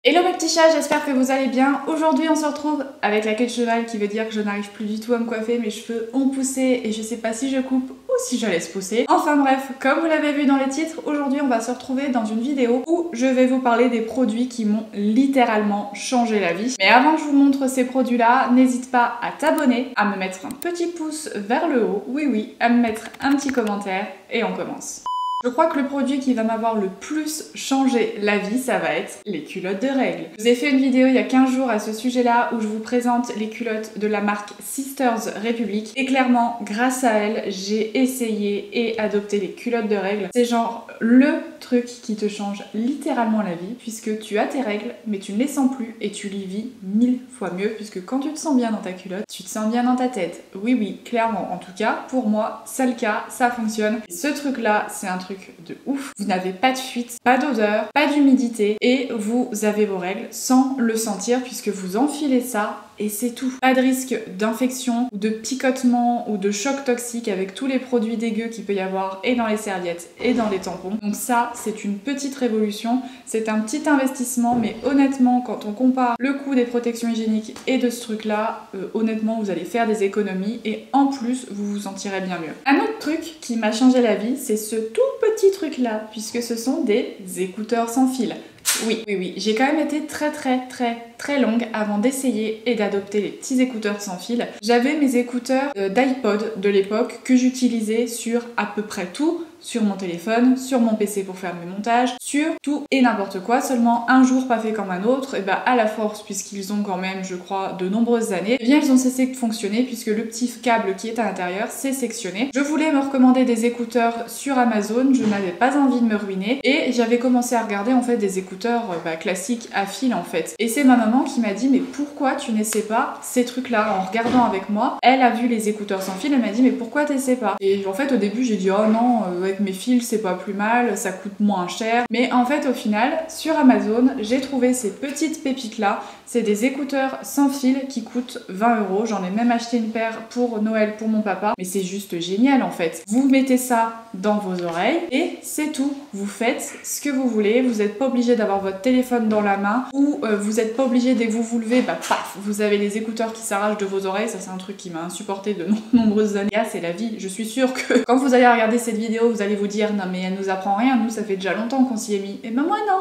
Hello mes petits chats, j'espère que vous allez bien. Aujourd'hui on se retrouve avec la queue de cheval qui veut dire que je n'arrive plus du tout à me coiffer, mes cheveux ont poussé et je sais pas si je coupe ou si je laisse pousser. Enfin bref, comme vous l'avez vu dans les titres, aujourd'hui on va se retrouver dans une vidéo où je vais vous parler des produits qui m'ont littéralement changé la vie. Mais avant que je vous montre ces produits là, n'hésite pas à t'abonner, à me mettre un petit pouce vers le haut, oui, à me mettre un petit commentaire et on commence. Je crois que le produit qui va m'avoir le plus changé la vie, ça va être les culottes de règles. Je vous ai fait une vidéo il y a 15 jours à ce sujet-là où je vous présente les culottes de la marque Sisters Republic. Et clairement, grâce à elle, j'ai essayé et adopté les culottes de règles. C'est genre le truc qui te change littéralement la vie puisque tu as tes règles, mais tu ne les sens plus et tu les vis 1000 fois mieux puisque quand tu te sens bien dans ta culotte, tu te sens bien dans ta tête. Oui, clairement. En tout cas, pour moi, c'est le cas, ça fonctionne. Et ce truc-là, c'est un truc de ouf. Vous n'avez pas de fuite, pas d'odeur, pas d'humidité et vous avez vos règles sans le sentir puisque vous enfilez ça et c'est tout. Pas de risque d'infection ou de picotement ou de choc toxique avec tous les produits dégueux qu'il peut y avoir et dans les serviettes et dans les tampons. Donc ça, c'est une petite révolution. C'est un petit investissement, mais honnêtement, quand on compare le coût des protections hygiéniques et de ce truc-là, honnêtement, vous allez faire des économies et en plus, vous vous sentirez bien mieux. Un autre truc qui m'a changé la vie, c'est ce tout petit truc-là, puisque ce sont des écouteurs sans fil. Oui, j'ai quand même été très longue avant d'essayer et d'adopter les petits écouteurs sans fil. J'avais mes écouteurs d'iPod de l'époque que j'utilisais sur à peu près tout, sur mon téléphone, sur mon PC pour faire mes montages, sur tout et n'importe quoi, seulement un jour pas fait comme un autre, et à la force, puisqu'ils ont quand même, je crois, de nombreuses années, eh bien ils ont cessé de fonctionner puisque le petit câble qui est à l'intérieur s'est sectionné. Je voulais me recommander des écouteurs sur Amazon, je n'avais pas envie de me ruiner et j'avais commencé à regarder en fait des écouteurs classiques à fil en fait. Et c'est ma maman qui m'a dit mais pourquoi tu n'essaies pas ces trucs-là en regardant avec moi. Elle a vu les écouteurs sans fil, elle m'a dit mais pourquoi t'essaies pas? Et en fait au début j'ai dit oh non, avec mes fils c'est pas plus mal, ça coûte moins cher. Mais en fait au final sur Amazon j'ai trouvé ces petites pépites là. C'est des écouteurs sans fil qui coûtent 20 €. J'en ai même acheté une paire pour Noël pour mon papa. Mais c'est juste génial en fait. Vous mettez ça dans vos oreilles et c'est tout. Vous faites ce que vous voulez. Vous n'êtes pas obligé d'avoir votre téléphone dans la main ou vous n'êtes pas obligé dès que vous vous levez, paf, vous avez les écouteurs qui s'arrachent de vos oreilles. Ça c'est un truc qui m'a insupporté de nombreuses années. Là c'est la vie. Je suis sûre que quand vous allez regarder cette vidéo, vous allez vous dire non mais elle nous apprend rien. Nous ça fait déjà longtemps qu'on s'y est mis. Et ben moi non.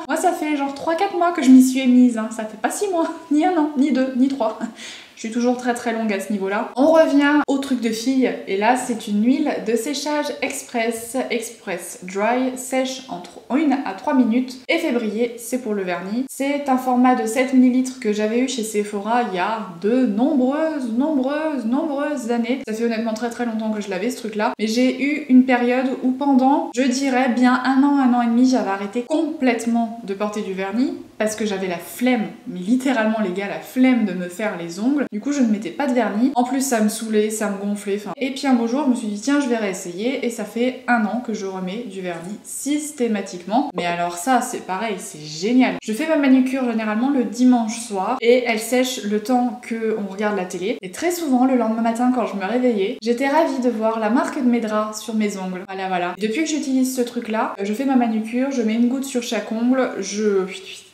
Moi ça fait genre 3-4 mois que je m'y suis mise. Hein. Ça fait pas 6 mois, ni 1 an, ni 2, ni 3. Je suis toujours très longue à ce niveau-là. On revient au truc de fille, et là c'est une huile de séchage express dry, sèche en 1 à 3 minutes et fait briller, c'est pour le vernis. C'est un format de 7 ml que j'avais eu chez Sephora il y a de nombreuses années. Ça fait honnêtement très longtemps que je l'avais ce truc-là, mais j'ai eu une période où pendant, je dirais bien 1 an et demi, j'avais arrêté complètement de porter du vernis parce que j'avais la flemme, mais littéralement les gars, la flemme de me faire les ongles. Du coup, je ne mettais pas de vernis. En plus, ça me saoulait, ça me gonflait. Et puis un beau jour, je me suis dit tiens, je vais réessayer. Et ça fait 1 an que je remets du vernis systématiquement. Mais alors ça, c'est pareil, c'est génial. Je fais ma manucure généralement le dimanche soir et elle sèche le temps qu'on regarde la télé. Et très souvent, le lendemain matin, quand je me réveillais, j'étais ravie de voir la marque de mes draps sur mes ongles. Voilà. Depuis que j'utilise ce truc-là, je fais ma manucure, je mets une goutte sur chaque ongle, je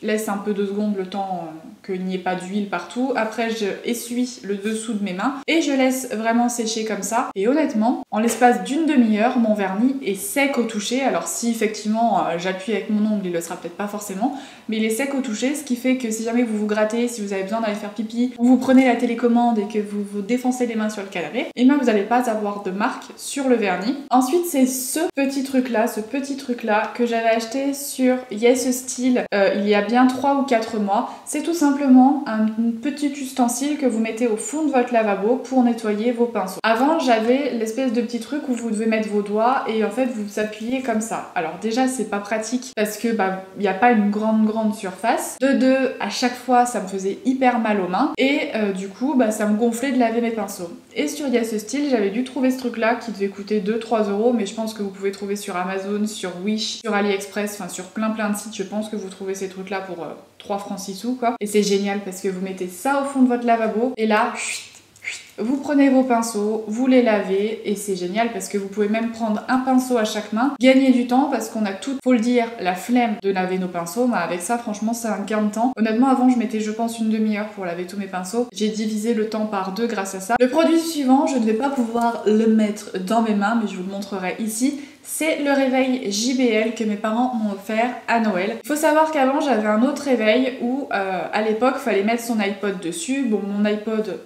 laisse un peu 2 secondes le temps qu'il n'y ait pas d'huile partout. Après, je essuie le dessous de mes mains et je laisse vraiment sécher comme ça. Et honnêtement, en l'espace d'une demi-heure, mon vernis est sec au toucher. Alors si effectivement j'appuie avec mon ongle, il le sera peut-être pas forcément, mais il est sec au toucher, ce qui fait que si jamais vous vous grattez, si vous avez besoin d'aller faire pipi, ou vous prenez la télécommande et que vous vous défoncez les mains sur le canapé, et bien vous n'allez pas avoir de marque sur le vernis. Ensuite, c'est ce petit truc là que j'avais acheté sur Yes Style il y a bien 3 ou 4 mois. C'est tout simplement un petit ustensile que vous mettez au fond de votre lavabo pour nettoyer vos pinceaux. Avant, j'avais l'espèce de petit truc où vous devez mettre vos doigts et en fait vous appuyez comme ça. Alors déjà c'est pas pratique parce que il n'y a pas une grande surface. De deux, à chaque fois ça me faisait hyper mal aux mains et du coup ça me gonflait de laver mes pinceaux. Et sur Yes Style, j'avais dû trouver ce truc là qui devait coûter 2-3 €, mais je pense que vous pouvez trouver sur Amazon, sur Wish, sur AliExpress, enfin sur plein de sites. Je pense que vous trouvez ces trucs là pour 3 francs 6 sous quoi. Et c'est génial parce que vous mettez ça au fond de votre lavabo et là, Vous prenez vos pinceaux, vous les lavez et c'est génial parce que vous pouvez même prendre un pinceau à chaque main, gagner du temps parce qu'on a tout, faut le dire, la flemme de laver nos pinceaux, mais avec ça franchement c'est un gain de temps. Honnêtement avant je mettais je pense une demi-heure pour laver tous mes pinceaux, j'ai divisé le temps par 2 grâce à ça. Le produit suivant, je ne vais pas pouvoir le mettre dans mes mains mais je vous le montrerai ici. C'est le réveil JBL que mes parents m'ont offert à Noël. Il faut savoir qu'avant j'avais un autre réveil où à l'époque il fallait mettre son iPod dessus. Bon mon iPod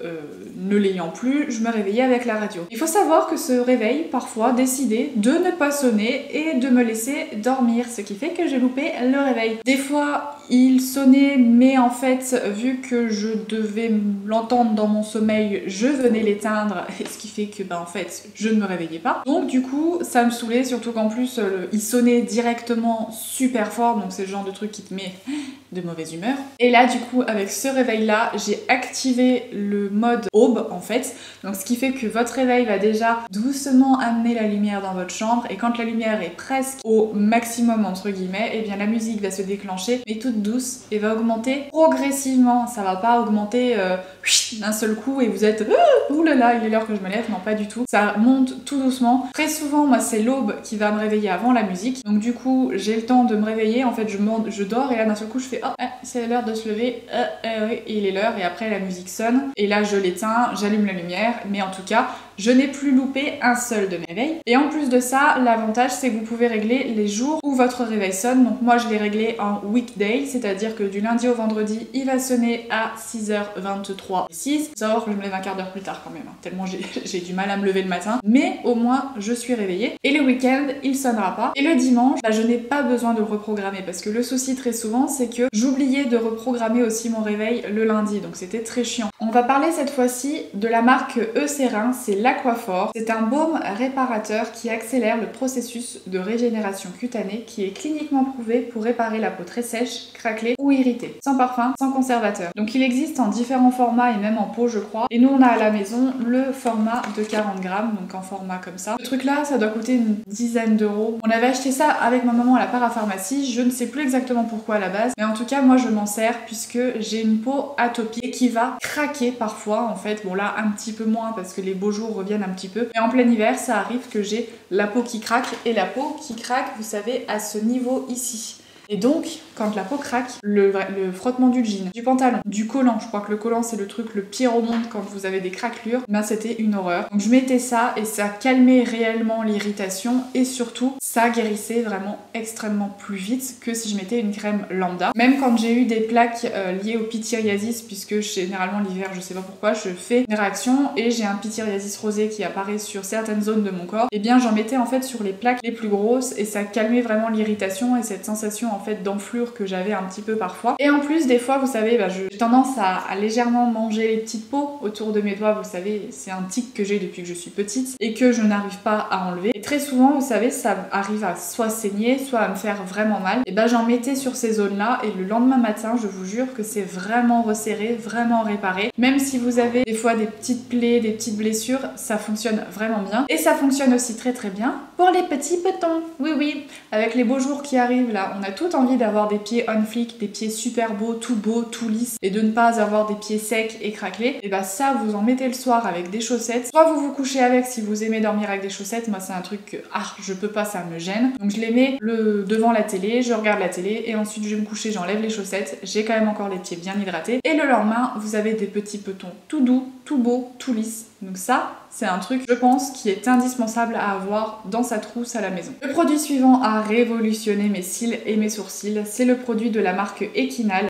ne l'ayant plus, je me réveillais avec la radio. Il faut savoir que ce réveil parfois décidait de ne pas sonner et de me laisser dormir, ce qui fait que j'ai loupé le réveil. Des fois il sonnait mais en fait vu que je devais l'entendre dans mon sommeil, je venais l'éteindre, ce qui fait que en fait je ne me réveillais pas. Donc du coup ça me saoulait. Surtout qu'en plus, il sonnait directement super fort, donc c'est le genre de truc qui te met de mauvaise humeur. Et là, du coup, avec ce réveil-là, j'ai activé le mode aube, en fait. Donc ce qui fait que votre réveil va déjà doucement amener la lumière dans votre chambre, et quand la lumière est presque au maximum, entre guillemets, et bien la musique va se déclencher, mais toute douce, et va augmenter progressivement. Ça va pas augmenter d'un seul coup, et vous êtes ouh là là, il est l'heure que je me lève. Non, pas du tout. Ça monte tout doucement. Très souvent, moi, c'est l'aube qui va me réveiller avant la musique. Donc du coup, j'ai le temps de me réveiller. En fait, je dors et là d'un seul coup, je fais oh, c'est l'heure de se lever. Oui, il est l'heure et après la musique sonne. Et là, je l'éteins, j'allume la lumière. Mais en tout cas, je n'ai plus loupé un seul de mes réveils. Et en plus de ça, l'avantage, c'est que vous pouvez régler les jours où votre réveil sonne. Donc moi, je l'ai réglé en weekday, c'est-à-dire que du lundi au vendredi, il va sonner à 6h23 précise. Faut savoir que je me lève un quart d'heure plus tard quand même, hein, tellement j'ai du mal à me lever le matin. Mais au moins, je suis réveillée. Et le week-end, il sonnera pas. Et le dimanche, je n'ai pas besoin de le reprogrammer parce que le souci très souvent, c'est que j'oubliais de reprogrammer aussi mon réveil le lundi. Donc c'était très chiant. On va parler cette fois-ci de la marque Eucerin, c'est l'Aquaphor. C'est un baume réparateur qui accélère le processus de régénération cutanée qui est cliniquement prouvé pour réparer la peau très sèche, craquelée ou irritée. Sans parfum, sans conservateur. Donc il existe en différents formats et même en pot je crois. Et nous on a à la maison le format de 40 grammes, donc en format comme ça. Ce truc là, ça doit coûter une dizaine d'euros. On avait acheté ça avec ma maman à la parapharmacie, je ne sais plus exactement pourquoi à la base, mais en tout cas moi je m'en sers puisque j'ai une peau atopique qui va craquer parfois en fait. Bon là un petit peu moins parce que les beaux jours reviennent un petit peu, mais en plein hiver ça arrive que j'ai la peau qui craque, et la peau qui craque vous savez à ce niveau ici. Et donc, quand la peau craque, le frottement du jean, du pantalon, du collant, je crois que le collant c'est le truc le pire au monde quand vous avez des craquelures, ben c'était une horreur. Donc je mettais ça et ça calmait réellement l'irritation et surtout ça guérissait vraiment extrêmement plus vite que si je mettais une crème lambda. Même quand j'ai eu des plaques liées au pityriasis, puisque généralement l'hiver je sais pas pourquoi je fais une réaction et j'ai un pityriasis rosé qui apparaît sur certaines zones de mon corps, et bien j'en mettais en fait sur les plaques les plus grosses et ça calmait vraiment l'irritation et cette sensation en fait d'enflure que j'avais un petit peu parfois. Et en plus des fois vous savez j'ai tendance à légèrement manger les petites peaux autour de mes doigts, vous savez c'est un tic que j'ai depuis que je suis petite et que je n'arrive pas à enlever. Et très souvent vous savez ça arrive à soit saigner, soit à me faire vraiment mal. Et ben j'en mettais sur ces zones là et le lendemain matin je vous jure que c'est vraiment resserré, vraiment réparé. Même si vous avez des fois des petites plaies, des petites blessures, ça fonctionne vraiment bien. Et ça fonctionne aussi très très bien pour les petits petons. Oui oui, avec les beaux jours qui arrivent là, on a tout envie d'avoir des pieds on flic, des pieds super beaux, tout lisses, et de ne pas avoir des pieds secs et craquelés. Et bah ça vous en mettez le soir avec des chaussettes, soit vous vous couchez avec si vous aimez dormir avec des chaussettes. Moi c'est un truc que je peux pas, ça me gêne, donc je les mets devant la télé, je regarde la télé et ensuite je vais me coucher, j'enlève les chaussettes, j'ai quand même encore les pieds bien hydratés et le lendemain vous avez des petits petons tout doux, tout beaux, tout lisses. Donc ça, c'est un truc, je pense, qui est indispensable à avoir dans sa trousse à la maison. Le produit suivant a révolutionné mes cils et mes sourcils. C'est le produit de la marque Equinal,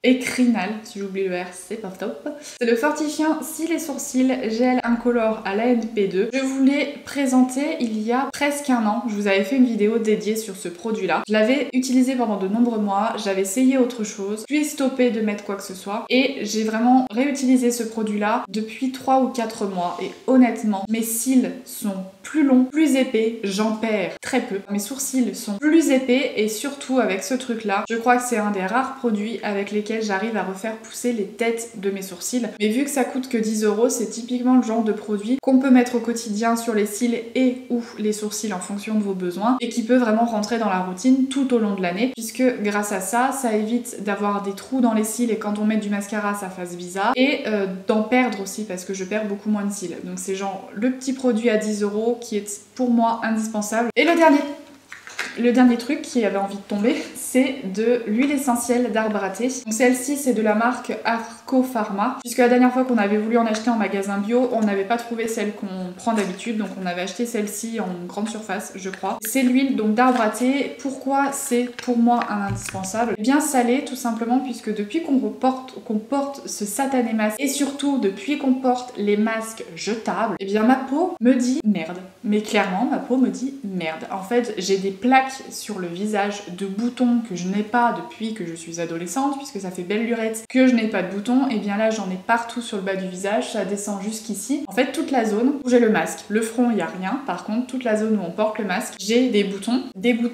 si j'oublie le R, c'est pas top. C'est le fortifiant cils et sourcils gel incolore à l'ANP2. Je vous l'ai présenté il y a presque un an. Je vous avais fait une vidéo dédiée sur ce produit-là. Je l'avais utilisé pendant de nombreux mois, j'avais essayé autre chose, puis stoppé de mettre quoi que ce soit, et j'ai vraiment réutilisé ce produit-là depuis 3 ou 4 mois. Et honnêtement, Mes cils sont plus longs, plus épais, j'en perds très peu. Mes sourcils sont plus épais et surtout avec ce truc là, je crois que c'est un des rares produits avec lesquels j'arrive à refaire pousser les têtes de mes sourcils. Mais vu que ça coûte que 10 €, c'est typiquement le genre de produit qu'on peut mettre au quotidien sur les cils et ou les sourcils en fonction de vos besoins et qui peut vraiment rentrer dans la routine tout au long de l'année, puisque grâce à ça, ça évite d'avoir des trous dans les cils et quand on met du mascara ça fasse bizarre et d'en perdre aussi parce que je perds beaucoup moins de cils. Donc c'est genre le petit produit à 10 € qui est pour moi indispensable. Et le dernier truc qui avait envie de tomber, c'est de l'huile essentielle d'arbre à thé. Donc celle-ci, c'est de la marque Arco Pharma, puisque la dernière fois qu'on avait voulu en acheter en magasin bio, on n'avait pas trouvé celle qu'on prend d'habitude, donc on avait acheté celle-ci en grande surface, je crois. C'est l'huile donc d'arbre à thé. Pourquoi c'est pour moi un indispensable? Bien salé, tout simplement, puisque depuis qu'on porte ce satané masque, et surtout depuis qu'on porte les masques jetables, et bien ma peau me dit merde. Mais clairement, ma peau me dit merde. En fait, j'ai des plaques sur le visage de boutons que je n'ai pas depuis que je suis adolescente, puisque ça fait belle lurette que je n'ai pas de boutons. Et bien là, j'en ai partout sur le bas du visage, ça descend jusqu'ici. En fait, toute la zone où j'ai le masque, le front, il n'y a rien. Par contre, toute la zone où on porte le masque, j'ai des boutons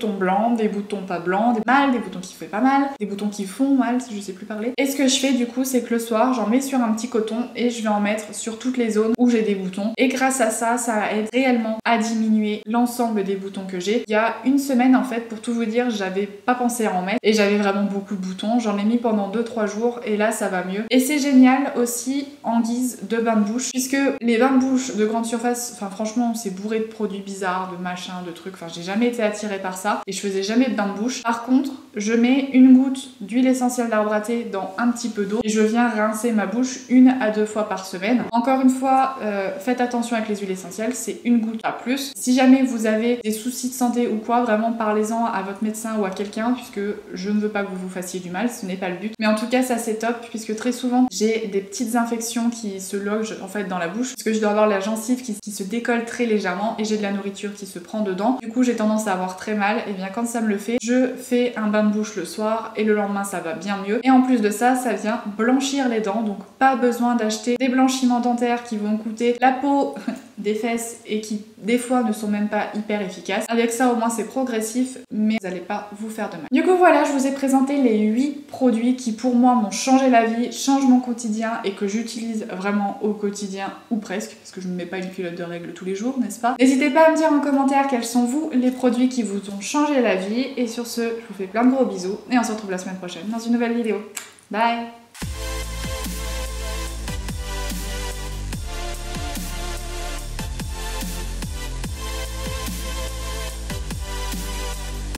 blancs, des boutons pas blancs, des boutons qui font pas mal, des boutons qui font mal, si je sais plus parler. Et ce que je fais du coup, c'est que le soir, j'en mets sur un petit coton et je vais en mettre sur toutes les zones où j'ai des boutons. Et grâce à ça, ça aide réellement à diminuer l'ensemble des boutons que j'ai. Il y a une semaine, en fait, pour tout vous dire, j'avais pas pensé à en mettre et j'avais vraiment beaucoup de boutons. J'en ai mis pendant 2-3 jours et là, ça va mieux. Et c'est génial aussi en guise de bain de bouche, puisque les bains de bouche de grande surface, enfin franchement, c'est bourré de produits bizarres, de machins, de trucs. Enfin, j'ai jamais été attirée par ça et je faisais jamais de bain de bouche. Par contre, je mets une goutte d'huile essentielle d'arbre à thé dans un petit peu d'eau et je viens rincer ma bouche 1 à 2 fois par semaine. Encore une fois, faites attention avec les huiles essentielles, c'est une goutte à plus. Si jamais vous avez des soucis de santé ou quoi, vraiment parlez-en à votre médecin ou à quelqu'un, puisque je ne veux pas que vous vous fassiez du mal, ce n'est pas le but. Mais en tout cas, ça c'est top, puisque très souvent j'ai des petites infections qui se logent en fait dans la bouche, parce que je dois avoir la gencive qui se décolle très légèrement et j'ai de la nourriture qui se prend dedans. Du coup, j'ai tendance à avoir très mal. Et bien quand ça me le fait, je fais un bain de bouche le soir et le lendemain ça va bien mieux. Et en plus de ça, ça vient blanchir les dents, donc pas besoin d'acheter des blanchiments dentaires qui vont coûter la peau des fesses et qui des fois ne sont même pas hyper efficaces. Avec ça au moins c'est progressif, mais vous n'allez pas vous faire de mal. Du coup voilà, je vous ai présenté les 8 produits qui pour moi m'ont changé la vie, changent mon quotidien et que j'utilise vraiment au quotidien ou presque, parce que je ne mets pas une culotte de règles tous les jours, n'est-ce pas? N'hésitez pas à me dire en commentaire quels sont vous les produits qui vous ont changé la vie, et sur ce, je vous fais plein de gros bisous et on se retrouve la semaine prochaine dans une nouvelle vidéo. Bye!